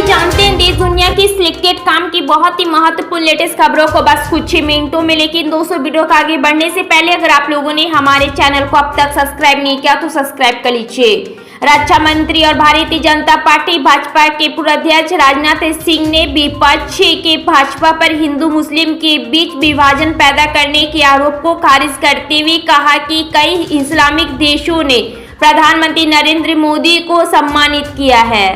जानते हैं देश दुनिया की सिलेक्टेड काम की बहुत ही महत्वपूर्ण लेटेस्ट खबरों को बस कुछ ही मिनटों में। लेकिन दोस्तों, वीडियो को आगे बढ़ने से पहले अगर आप लोगों ने हमारे चैनल को अब तक सब्सक्राइब नहीं किया तो सब्सक्राइब कर लीजिए। रक्षा मंत्री और भारतीय जनता पार्टी भाजपा के पूर्व अध्यक्ष राजनाथ सिंह ने विपक्ष के भाजपा पर हिंदू मुस्लिम के बीच विभाजन पैदा करने के आरोप को खारिज करते हुए कहा कि कई इस्लामिक देशों ने प्रधानमंत्री नरेंद्र मोदी को सम्मानित किया है।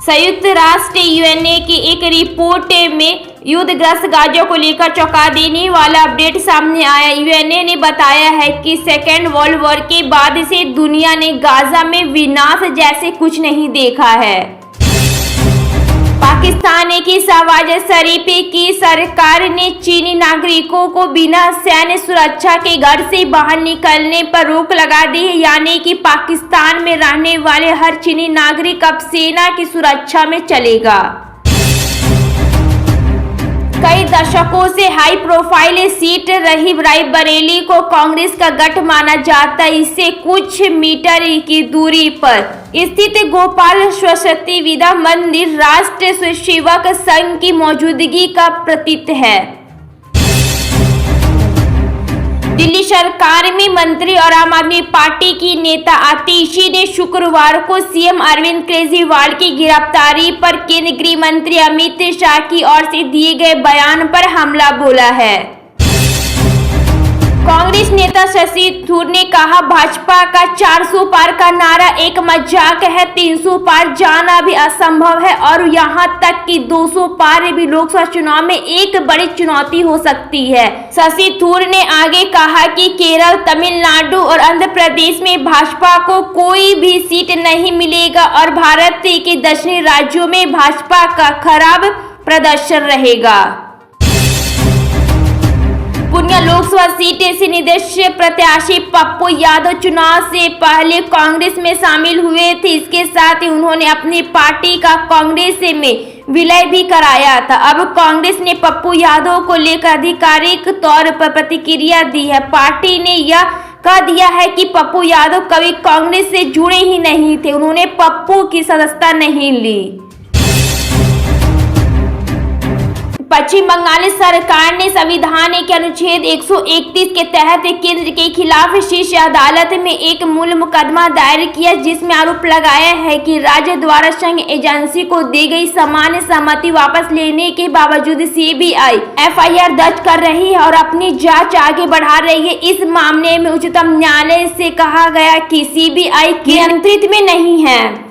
संयुक्त राष्ट्र यूएनए की एक रिपोर्ट में युद्धग्रस्त गाजा को लेकर चौंका देने वाला अपडेट सामने आया। यूएनए ने बताया है कि सेकेंड वर्ल्ड वॉर के बाद से दुनिया ने गाजा में विनाश जैसे कुछ नहीं देखा है। पाकिस्तान की शहबाज शरीफ की सरकार ने चीनी नागरिकों को बिना सैन्य सुरक्षा के घर से बाहर निकलने पर रोक लगा दी है, यानी कि पाकिस्तान में रहने वाले हर चीनी नागरिक अब सेना की सुरक्षा में चलेगा। कई दशकों से हाई प्रोफाइल सीट रही रायबरेली को कांग्रेस का गढ़ माना जाता है। इससे कुछ मीटर की दूरी पर स्थित गोपाल सरस्वती विद्या मंदिर राष्ट्र स्वयंसेवक संघ की मौजूदगी का प्रतीक है। दिल्ली सरकार में मंत्री और आम आदमी पार्टी की नेता आतिशी ने शुक्रवार को सीएम अरविंद केजरीवाल की गिरफ्तारी पर केंद्रीय गृह मंत्री अमित शाह की ओर से दिए गए बयान पर हमला बोला है। कांग्रेस नेता शशि थरूर ने कहा, भाजपा का 400 पार का नारा एक मजाक है, 300 पार जाना भी असंभव है और यहां तक कि 200 पार भी लोकसभा चुनाव में एक बड़ी चुनौती हो सकती है। शशि थरूर ने आगे कहा कि केरल, तमिलनाडु और आंध्र प्रदेश में भाजपा को कोई भी सीट नहीं मिलेगा और भारत के दक्षिणी राज्यों में भाजपा का खराब प्रदर्शन रहेगा। पूर्णिया लोकसभा सीट से निर्दलीय प्रत्याशी पप्पू यादव चुनाव से पहले कांग्रेस में शामिल हुए थे। इसके साथ ही उन्होंने अपनी पार्टी का कांग्रेस में विलय भी कराया था। अब कांग्रेस ने पप्पू यादव को लेकर आधिकारिक तौर पर प्रतिक्रिया दी है। पार्टी ने यह कह दिया है कि पप्पू यादव कभी कांग्रेस से जुड़े ही नहीं थे, उन्होंने पप्पू की सदस्यता नहीं ली। पश्चिम बंगाल सरकार ने संविधान के अनुच्छेद 131 के तहत केंद्र के खिलाफ शीर्ष अदालत में एक मूल मुकदमा दायर किया, जिसमें आरोप लगाया है कि राज्य द्वारा संघ एजेंसी को दी गई सामान्य सहमति वापस लेने के बावजूद सीबीआई एफआईआर दर्ज कर रही है और अपनी जांच आगे बढ़ा रही है। इस मामले में उच्चतम न्यायालय से कहा गया कि सीबीआई नियंत्रित में नहीं है।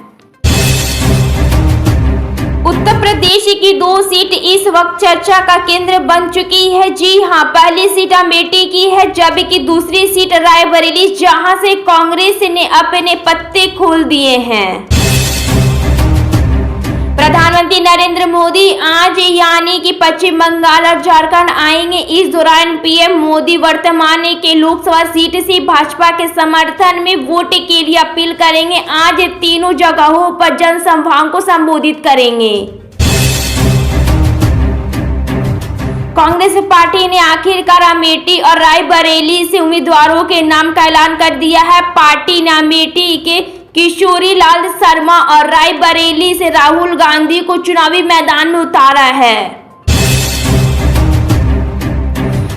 उत्तर प्रदेश की 2 सीट इस वक्त चर्चा का केंद्र बन चुकी है। जी हां, पहली सीट अमेठी की है, जबकि दूसरी सीट रायबरेली, जहां से कांग्रेस ने अपने पत्ते खोल दिए हैं। प्रधानमंत्री नरेंद्र मोदी आज यानी कि पश्चिम बंगाल और झारखंड आएंगे। इस दौरान पीएम मोदी वर्तमान के लोकसभा सीट से भाजपा के समर्थन में वोट के लिए अपील करेंगे। आज तीनों जगहों पर जनसभाओं को संबोधित करेंगे। कांग्रेस पार्टी ने आखिरकार अमेठी और रायबरेली से उम्मीदवारों के नाम का ऐलान कर दिया है। पार्टी ने अमेठी के किशोरी लाल शर्मा और रायबरेली से राहुल गांधी को चुनावी मैदान में उतारा है।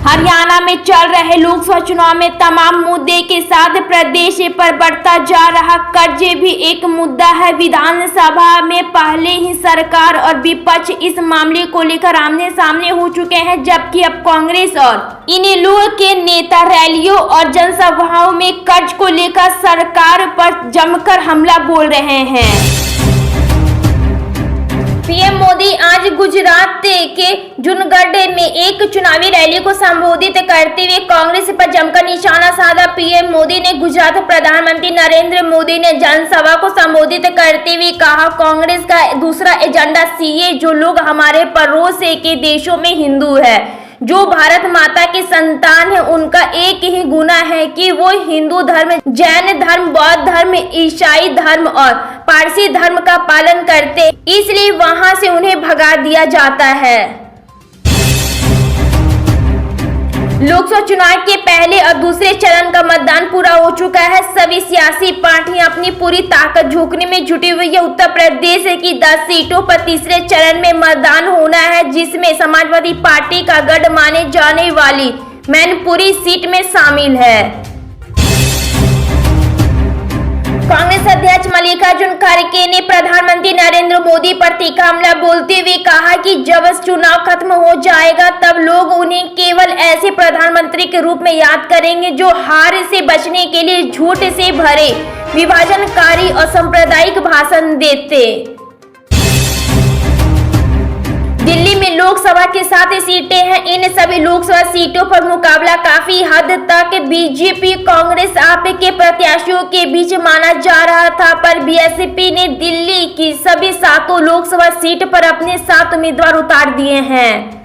हरियाणा में चल रहे लोकसभा चुनाव में तमाम मुद्दे के साथ प्रदेश पर बढ़ता जा रहा कर्ज भी एक मुद्दा है। विधानसभा में पहले ही सरकार और विपक्ष इस मामले को लेकर आमने सामने हो चुके हैं, जबकि अब कांग्रेस और इन लोगों के नेता रैलियों और जनसभाओं में कर्ज को लेकर सरकार पर जमकर हमला बोल रहे हैं। पीएम मोदी आज गुजरात के जूनागढ़ में एक चुनावी रैली को संबोधित करते हुए कांग्रेस पर जमकर निशाना साधा। पीएम मोदी ने गुजरात प्रधानमंत्री नरेंद्र मोदी ने जनसभा को संबोधित करते हुए कहा, कांग्रेस का दूसरा एजेंडा सीए, जो लोग हमारे पड़ोस के देशों में हिंदू है, जो भारत माता की संतान है, उनका एक ही गुना है कि वो हिंदू धर्म, जैन धर्म, बौद्ध धर्म, ईसाई धर्म और पारसी धर्म का पालन करते, इसलिए वहां से उन्हें भगा दिया जाता है। लोकसभा चुनाव के पहले और दूसरे चरण का मतदान पूरा हो चुका है। सभी सियासी पार्टियां अपनी पूरी ताकत झोंकने में जुटी हुई है। उत्तर प्रदेश की 10 सीटों पर तीसरे चरण में मतदान होना है, जिसमें समाजवादी पार्टी का गढ़ माने जाने वाली मैनपुरी सीट में शामिल है। कांग्रेस अध्यक्ष मल्लिकार्जुन खड़गे ने प्रधानमंत्री नरेंद्र मोदी पर तीखा हमला बोलते हुए कहा कि जब चुनाव खत्म हो जाएगा तब लोग उन्हें केवल ऐसे प्रधानमंत्री के रूप में याद करेंगे जो हार से बचने के लिए झूठ से भरे विभाजनकारी और सांप्रदायिक भाषण देते। दिल्ली में लोकसभा के 7 सीटें हैं। इन सभी लोकसभा सीटों पर मुकाबला काफी हद तक बीजेपी कांग्रेस आप के प्रत्याशियों के बीच माना जा रहा था, पर बीएसपी ने दिल्ली की सभी 7 लोकसभा सीट पर अपने 7 उम्मीदवार उतार दिए हैं।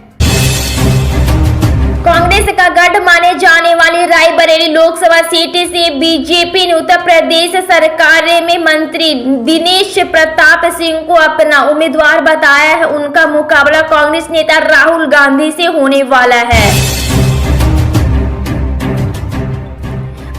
कांग्रेस का गढ़ माने जाने वाली रायबरेली लोकसभा सीट से बीजेपी ने उत्तर प्रदेश सरकार में मंत्री दिनेश प्रताप सिंह को अपना उम्मीदवार बताया है। उनका मुकाबला कांग्रेस नेता राहुल गांधी से होने वाला है।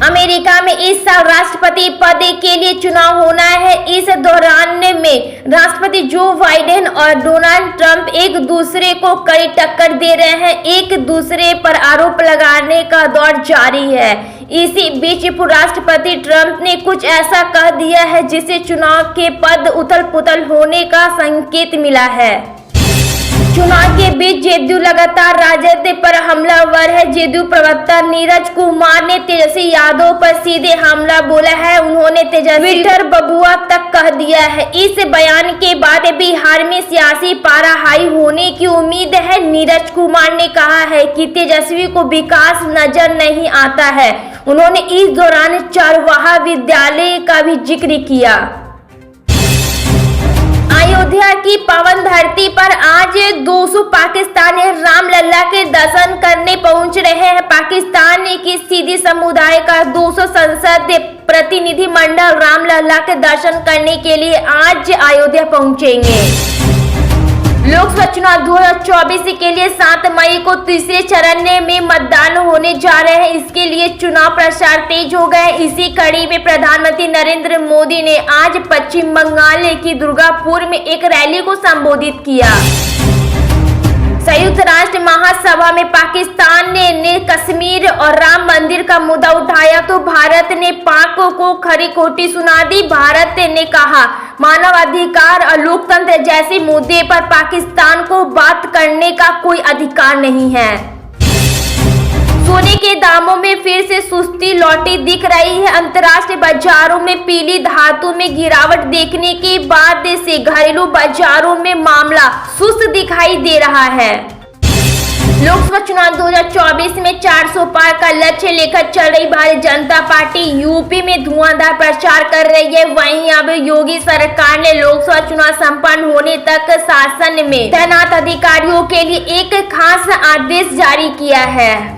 अमेरिका में इस साल राष्ट्रपति पद के लिए चुनाव होना है। इस दौरान में राष्ट्रपति जो बाइडेन और डोनाल्ड ट्रंप एक दूसरे को कड़ी टक्कर दे रहे हैं। एक दूसरे पर आरोप लगाने का दौर जारी है। इसी बीच राष्ट्रपति ट्रंप ने कुछ ऐसा कह दिया है जिससे चुनाव के पद उथल पुथल होने का संकेत मिला है। चुनाव के बीच जेडीयू लगातार राजद पर हमलावर है। जेडीयू प्रवक्ता नीरज कुमार ने तेजस्वी यादव पर सीधे हमला बोला है। उन्होंने तेजस्वी ट्विटर बबुआ तक कह दिया है। इस बयान के बाद बिहार में सियासी पारा हाई होने की उम्मीद है। नीरज कुमार ने कहा है कि तेजस्वी को विकास नजर नहीं आता है। उन्होंने इस दौरान चरवाहा विद्यालय का भी जिक्र किया। अयोध्या की पावन धरती पर आज 200 पाकिस्तानी रामलला के दर्शन करने पहुंच रहे हैं। पाकिस्तान की सिंधी समुदाय का 200 संसद प्रतिनिधि मंडल रामलला के दर्शन करने के लिए आज अयोध्या पहुंचेंगे। लोकसभा चुनाव 2024 के लिए 7 मई को तीसरे चरण में मतदान होने जा रहे हैं। इसके लिए चुनाव प्रचार तेज हो गए। इसी कड़ी में प्रधानमंत्री नरेंद्र मोदी ने आज पश्चिम बंगाल की दुर्गापुर में एक रैली को संबोधित किया। संयुक्त राष्ट्र महासभा में पाकिस्तान ने कश्मीर और राम मंदिर का मुद्दा उठाया तो भारत ने पाक को खरी खोटी सुना दी। भारत ने कहा मानवाधिकार और लोकतंत्र जैसे मुद्दे पर पाकिस्तान को बात करने का कोई अधिकार नहीं है। सोने के दामों में फिर से सुस्ती लौटी दिख रही है। अंतर्राष्ट्रीय बाजारों में पीली धातु में गिरावट देखने के बाद से घरेलू बाजारों में मामला सुस्त दिखाई दे रहा है। लोकसभा चुनाव 2024 में 400 पार का लक्ष्य लेकर चल रही भारतीय जनता पार्टी यूपी में धुआंधार प्रचार कर रही है। वहीं अब योगी सरकार ने लोकसभा चुनाव संपन्न होने तक शासन में तैनात अधिकारियों के लिए एक खास आदेश जारी किया है।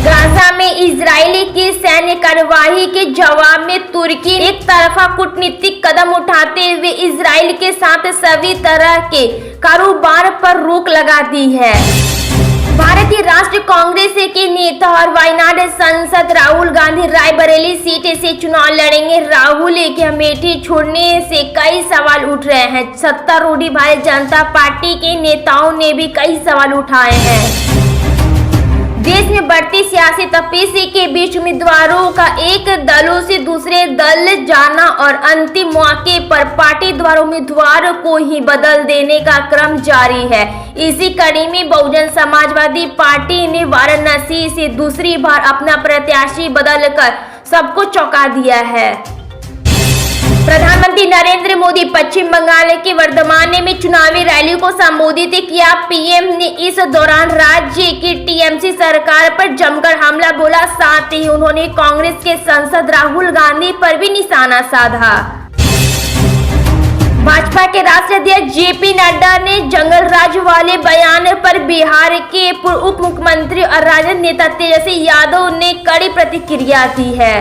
गाजा में इजरायली की सैन्य कार्यवाही के जवाब में तुर्की एक तरफा कूटनीतिक कदम उठाते हुए इजरायल के साथ सभी तरह के कारोबार पर रोक लगा दी है। भारतीय राष्ट्रीय कांग्रेस के नेता और वायनाड सांसद राहुल गांधी रायबरेली सीट से चुनाव लड़ेंगे। राहुल के अमेठी छोड़ने से कई सवाल उठ रहे हैं। सत्तारूढ़ भारतीय जनता पार्टी के नेताओं ने भी कई सवाल उठाए हैं। देश में बढ़ती सियासी तपेशी के बीच उम्मीदवारों का एक दलों से दूसरे दल जाना और अंतिम मौके पर पार्टी द्वारा उम्मीदवार को ही बदल देने का क्रम जारी है। इसी कड़ी में बहुजन समाजवादी पार्टी ने वाराणसी से दूसरी बार अपना प्रत्याशी बदलकर सबको चौंका दिया है। प्रधानमंत्री नरेंद्र मोदी पश्चिम बंगाल के वर्धमान में चुनावी रैली को संबोधित किया। पीएम ने इस दौरान राज्य की टीएमसी सरकार पर जमकर हमला बोला। साथ ही उन्होंने कांग्रेस के सांसद राहुल गांधी पर भी निशाना साधा। भाजपा के राष्ट्रीय अध्यक्ष जेपी नड्डा ने जंगल राज वाले बयान पर बिहार के पूर्व उप मुख्यमंत्री और राजद नेता तेजस्वी यादव ने कड़ी प्रतिक्रिया दी है।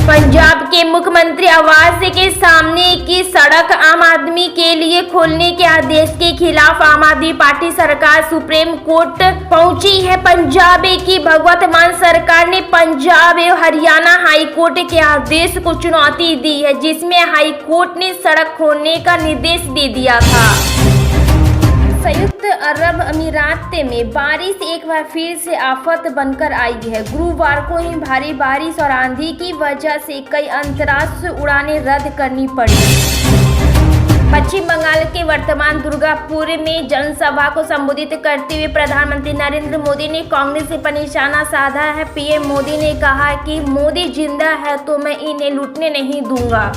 पंजाब के मुख्यमंत्री आवास के सामने की सड़क आम आदमी के लिए खोलने के आदेश के खिलाफ आम आदमी पार्टी सरकार सुप्रीम कोर्ट पहुंची है। पंजाब की भगवत मान सरकार ने पंजाब एवं हरियाणा हाई कोर्ट के आदेश को चुनौती दी है, जिसमें हाई कोर्ट ने सड़क खोलने का निर्देश दे दिया था। संयुक्त अरब अमीरात में बारिश एक बार फिर से आफत बनकर आई है। गुरुवार को ही भारी बारिश और आंधी की वजह से कई अंतर्राष्ट्रीय उड़ानें रद्द करनी पड़ी। पश्चिम बंगाल के वर्तमान दुर्गापुर में जनसभा को संबोधित करते हुए प्रधानमंत्री नरेंद्र मोदी ने कांग्रेस पर निशाना साधा है। पीएम मोदी ने कहा कि मोदी जिंदा है तो मैं इन्हें लूटने नहीं दूंगा।